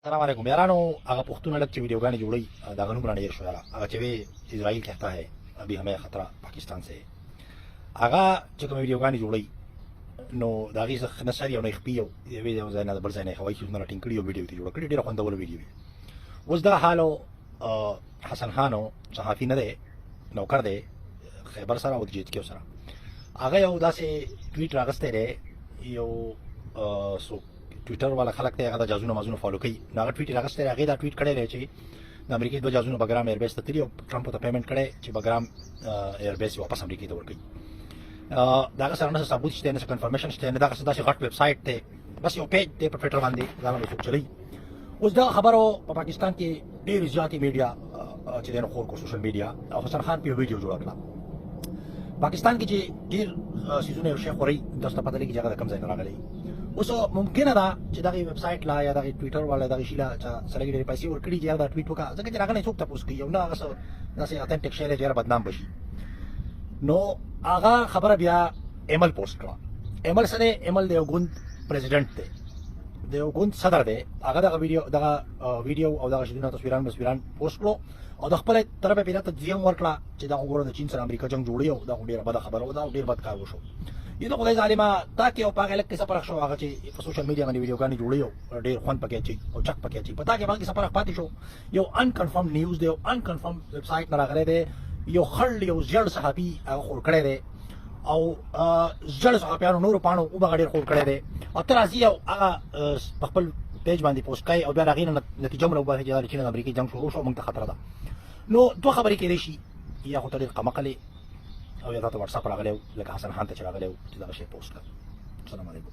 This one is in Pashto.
السلام علیکم یارانو هغه پښتون لک چې ویډیوګانې جوړي دا غنوم رانه ډیر شو یاره هغه چې وی اسرائیل کہتا ہے ابھی ہمیں خطرہ پاکستان سے هغه چې کوم ویډیوګانې جوړي نو دا غي څخه نشری او نه خپیو ویډیو ځای نه بل ځای نه خوي چې نه ټینګ کړیو ویډیو ته جوړ کړی ډیر خوندور ویډیو اوس دا حالو حسن خانو صحافي نه دی نوکر دی خیبر سره او جیت کې سره هغه یو داسې ټویټ راغسته دی یو سو ټویټر والا خلک ته هغه جازونه مازونه فالو کوي نو هغه ټویټ راغسته هغه دا ټویټ کړی دی چې د امریکای د جازونه بګرام ایربیس ته تیری او ټرمپ ته پیمنٹ کړي چې بګرام ایربیس واپس امریکای ته ورکړي دا سره نه ثبوت شته نه کنفرمیشن شته نه دا څه داسې غټ ویب سایټ ته بس یو پیج دی په ټویټر باندې دا نه څه چلی اوس دا خبرو په پاکستان کې ډېر زیاتې میډیا چې دنه خور کو سوشل میډیا او حسن خان په ویډیو جوړ کړه پاکستان کې چې ډېر سيزونه شیخ خوري تاسو پته لګي چې هغه کم ځای راغلي اوس ممکنه ده چې دغه ویب سایټ لا یا دغه ټویټر والا دغه شیلا چې سره ډېر پیسې ورکړي چې دا ټویټ وکړه ځکه چې راغلی څوک تاسو کوي یو نه هغه داسې اتنټیک شی دی بدنام بشي نو هغه خبره بیا ایمل پوسټ کړه ایمل سره ایمل د یو ګوند پریزیډنټ دی د یو ګوند صدر دی هغه دغه ویډیو او دغه شیدونه تصویران پوسټ کړو او د خپل طرفه پیدا ته ځیم ورکړه چې دا وګوره د چین سره امریکا جنگ جوړي او دا ډیره بده خبره او دا ډیر بد کار وشو یو خدای ظالما تاکي او پاګه لکه سفر شو هغه چې په سوشل میډیا باندې ویډیوګانې جوړي او ډیر خوان پکې چي او چک پکې چي پتا کې باندې سفر پاتې شو یو ان کنفرم نیوز دی او ان کنفرم ویب سایټ نه راغلی دی یو خړ یو ځړ صحافي هغه خور کړی دی او ځړ صحافیانو نور پانو او بغیر خور کړی دی او تر ازي او هغه خپل پیج باندې پوسټ کوي او بیا راغی نتیجه مله وبه چې د چین امریکای جنگ شروع شو موږ ته خطر ده نو دوه خبرې کېدې شي یا خو طریقه مقلې او یا تاسو واتس اپ راغلی لکه حسن خان ته چې راغلی چې دا شی پوسټ کړ السلام علیکم